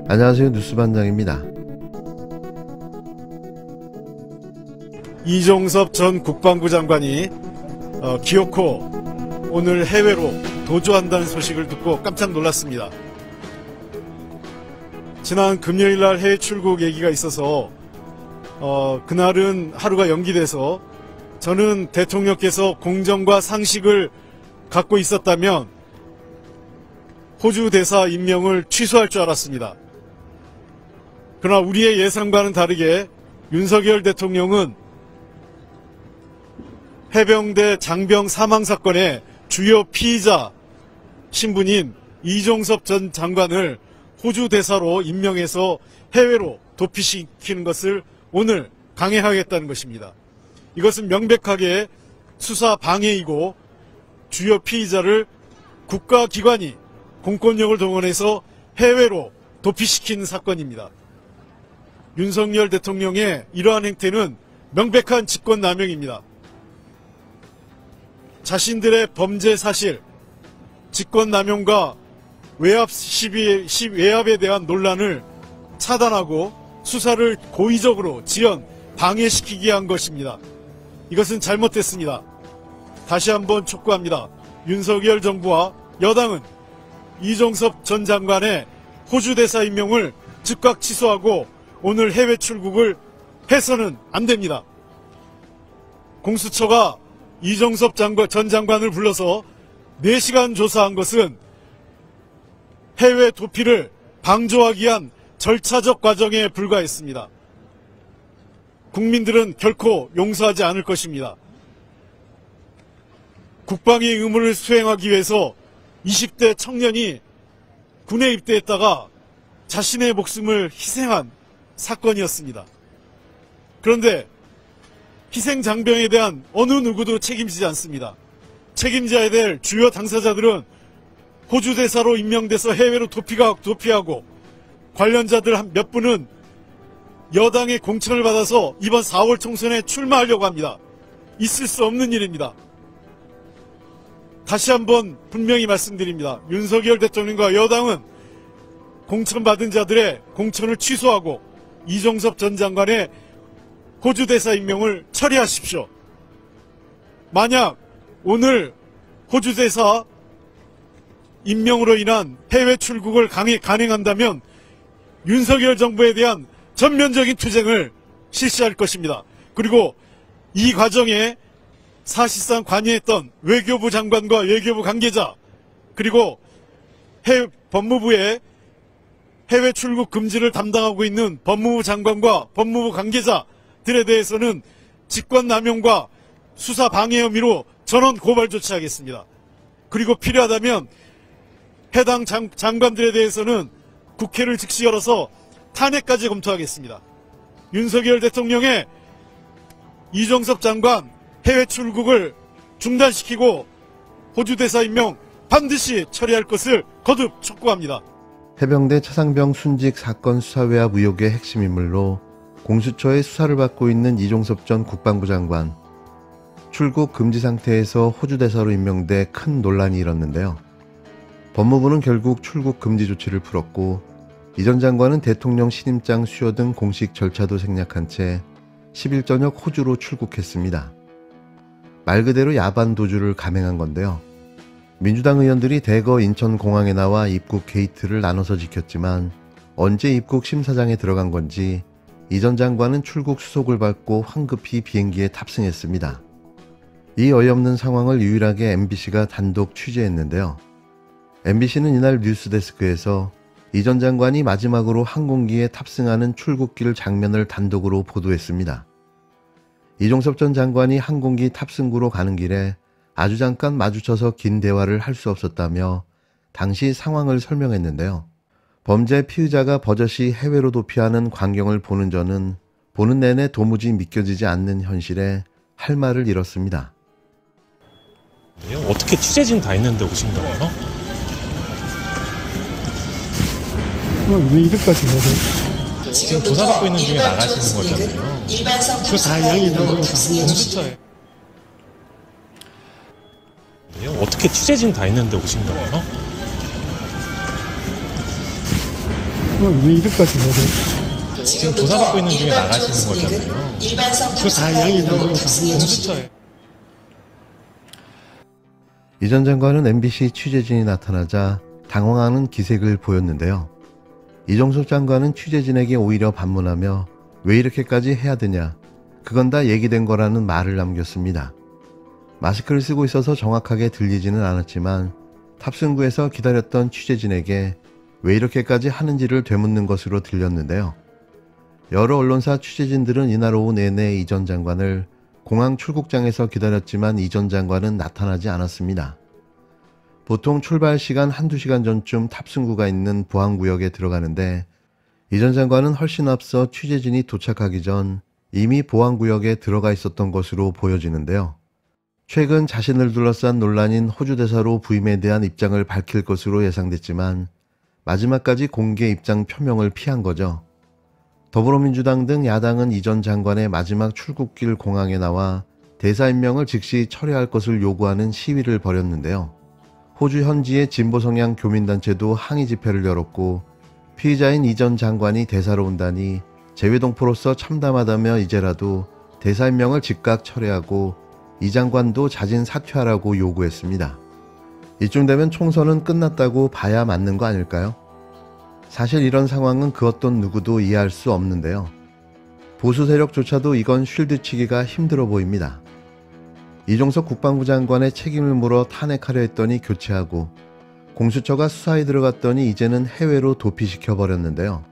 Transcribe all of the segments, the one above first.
안녕하세요. 뉴스반장입니다. 이종섭 전 국방부 장관이 기어코 오늘 해외로 도주한다는 소식을 듣고 깜짝 놀랐습니다. 지난 금요일날 해외 출국 얘기가 있어서 그날은 하루가 연기돼서 저는 대통령께서 공정과 상식을 갖고 있었다면 호주 대사 임명을 취소할 줄 알았습니다. 그러나 우리의 예상과는 다르게 윤석열 대통령은 해병대 장병 사망 사건의 주요 피의자 신분인 이종섭 전 장관을 호주 대사로 임명해서 해외로 도피시키는 것을 오늘 강행하겠다는 것입니다. 이것은 명백하게 수사 방해이고 주요 피의자를 국가기관이 공권력을 동원해서 해외로 도피시킨 사건입니다. 윤석열 대통령의 이러한 행태는 명백한 직권남용입니다. 자신들의 범죄 사실, 직권남용과 외압 시비, 외압에 대한 논란을 차단하고 수사를 고의적으로 지연, 방해시키게 한 것입니다. 이것은 잘못됐습니다. 다시 한번 촉구합니다. 윤석열 정부와 여당은 이종섭 전 장관의 호주 대사 임명을 즉각 취소하고 오늘 해외 출국을 해서는 안 됩니다. 공수처가 이종섭 전 장관을 불러서 4시간 조사한 것은 해외 도피를 방조하기 위한 절차적 과정에 불과했습니다. 국민들은 결코 용서하지 않을 것입니다. 국방의 의무를 수행하기 위해서 20대 청년이 군에 입대했다가 자신의 목숨을 희생한 사건이었습니다. 그런데 희생 장병에 대한 어느 누구도 책임지지 않습니다. 책임져야 될 주요 당사자들은 호주 대사로 임명돼서 해외로 도피하고 관련자들 몇 분은 여당의 공천을 받아서 이번 4월 총선에 출마하려고 합니다. 있을 수 없는 일입니다. 다시 한번 분명히 말씀드립니다. 윤석열 대통령과 여당은 공천받은 자들의 공천을 취소하고 이종섭 전 장관의 호주 대사 임명을 처리하십시오. 만약 오늘 호주 대사 임명으로 인한 해외 출국을 간행한다면 윤석열 정부에 대한 전면적인 투쟁을 실시할 것입니다. 그리고 이 과정에 사실상 관여했던 외교부 장관과 외교부 관계자 그리고 법무부의 해외 출국 금지를 담당하고 있는 법무부 장관과 법무부 관계자들에 대해서는 직권남용과 수사 방해 혐의로 전원 고발 조치하겠습니다. 그리고 필요하다면 해당 장관들에 대해서는 국회를 즉시 열어서 탄핵까지 검토하겠습니다. 윤석열 대통령의 이종섭 장관 해외 출국을 중단시키고 호주 대사 임명 반드시 처리할 것을 거듭 촉구합니다. 해병대 차상병 순직 사건 수사 외압 의혹의 핵심 인물로 공수처의 수사를 받고 있는 이종섭 전 국방부 장관. 출국 금지 상태에서 호주 대사로 임명돼 큰 논란이 일었는데요. 법무부는 결국 출국 금지 조치를 풀었고 이 전 장관은 대통령 신임장 수여 등 공식 절차도 생략한 채 10일 저녁 호주로 출국했습니다. 말 그대로 야반 도주를 감행한 건데요. 민주당 의원들이 대거 인천공항에 나와 입국 게이트를 나눠서 지켰지만 언제 입국 심사장에 들어간 건지 이 전 장관은 출국 수속을 받고 황급히 비행기에 탑승했습니다. 이 어이없는 상황을 유일하게 MBC가 단독 취재했는데요. MBC는 이날 뉴스데스크에서 이 전 장관이 마지막으로 항공기에 탑승하는 출국길 장면을 단독으로 보도했습니다. 이종섭 전 장관이 항공기 탑승구로 가는 길에 아주 잠깐 마주쳐서 긴 대화를 할 수 없었다며 당시 상황을 설명했는데요. 범죄 피의자가 버젓이 해외로 도피하는 광경을 보는 저는 보는 내내 도무지 믿겨지지 않는 현실에 할 말을 잃었습니다. 어떻게 취재진 다 있는데 오신 거예요? 왜 이렇게까지 해야 지금 조사받고 있는 중에 나가시는 거잖아요. 그거 다 이야기 나누고 다 공수처에. 거예요? 어떻게 취재진 다 있는데 오신 거예요? 왜 이렇게까지 해야 돼? 지금 조사받고 있는 중에 나가시는 거잖아요. 그거 다 양해적으로 다 하는 거지. 공수처에 이 전 장관은 MBC 취재진이 나타나자 당황하는 기색을 보였는데요. 이종섭 장관은 취재진에게 오히려 반문하며 왜 이렇게까지 해야 되냐, 그건 다 얘기된 거라는 말을 남겼습니다. 마스크를 쓰고 있어서 정확하게 들리지는 않았지만 탑승구에서 기다렸던 취재진에게 왜 이렇게까지 하는지를 되묻는 것으로 들렸는데요. 여러 언론사 취재진들은 이날 오후 내내 이 전 장관을 공항 출국장에서 기다렸지만 이 전 장관은 나타나지 않았습니다. 보통 출발 시간 한두 시간 전쯤 탑승구가 있는 보안구역에 들어가는데 이 전 장관은 훨씬 앞서 취재진이 도착하기 전 이미 보안구역에 들어가 있었던 것으로 보여지는데요. 최근 자신을 둘러싼 논란인 호주 대사로 부임에 대한 입장을 밝힐 것으로 예상됐지만 마지막까지 공개 입장 표명을 피한 거죠. 더불어민주당 등 야당은 이 전 장관의 마지막 출국길 공항에 나와 대사 임명을 즉시 철회할 것을 요구하는 시위를 벌였는데요. 호주 현지의 진보 성향 교민단체도 항의 집회를 열었고 피의자인 이 전 장관이 대사로 온다니 재외동포로서 참담하다며 이제라도 대사 임명을 즉각 철회하고 이 장관도 자진 사퇴하라고 요구했습니다. 이쯤 되면 총선은 끝났다고 봐야 맞는 거 아닐까요? 사실 이런 상황은 그 어떤 누구도 이해할 수 없는데요. 보수 세력조차도 이건 쉴드치기가 힘들어 보입니다. 이종석 국방부 장관의 책임을 물어 탄핵하려 했더니 교체하고 공수처가 수사에 들어갔더니 이제는 해외로 도피시켜버렸는데요.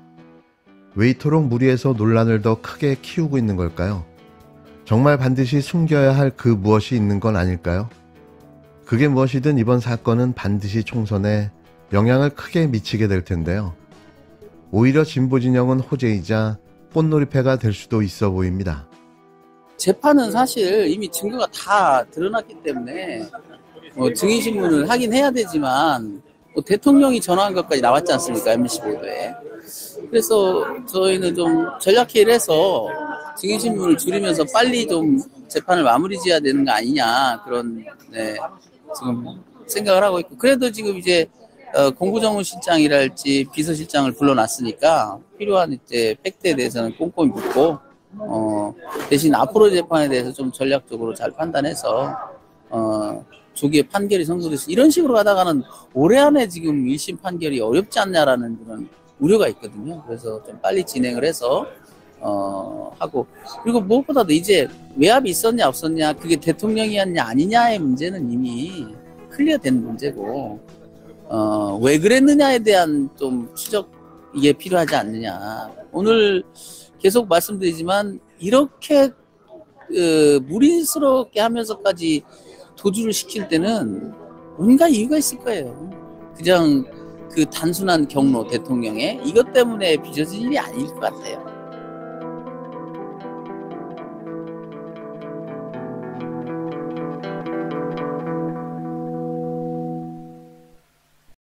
왜 이토록 무리해서 논란을 더 크게 키우고 있는 걸까요? 정말 반드시 숨겨야 할 그 무엇이 있는 건 아닐까요? 그게 무엇이든 이번 사건은 반드시 총선에 영향을 크게 미치게 될 텐데요. 오히려 진보 진영은 호재이자 꽃놀이패가 될 수도 있어 보입니다. 재판은 사실 이미 증거가 다 드러났기 때문에 증인신문을 하긴 해야 되지만 대통령이 전화한 것까지 나왔지 않습니까? MBC 보도에. 그래서 저희는 좀 전략회의를 해서 증인신문을 줄이면서 빨리 좀 재판을 마무리 지어야 되는 거 아니냐, 그런 지금 생각을 하고 있고, 그래도 지금 이제 공구정무실장이랄지 비서실장을 불러놨으니까 필요한 이제 팩트에 대해서는 꼼꼼히 묻고 대신 앞으로 재판에 대해서 좀 전략적으로 잘 판단해서 조기에 판결이 성립돼서 이런 식으로 가다가는 올해 안에 지금 1심 판결이 어렵지 않냐라는 그런 우려가 있거든요. 그래서 좀 빨리 진행을 해서 하고, 그리고 무엇보다도 이제 외압이 있었냐 없었냐, 그게 대통령이었냐 아니냐의 문제는 이미 클리어된 문제고, 왜 그랬느냐에 대한 좀 추적, 이게 필요하지 않느냐. 오늘 계속 말씀드리지만 이렇게 무리스럽게 하면서까지 도주를 시킬 때는 뭔가 이유가 있을 거예요. 그냥 그 단순한 경로, 대통령의 이것 때문에 빚어진 일이 아닐 것 같아요.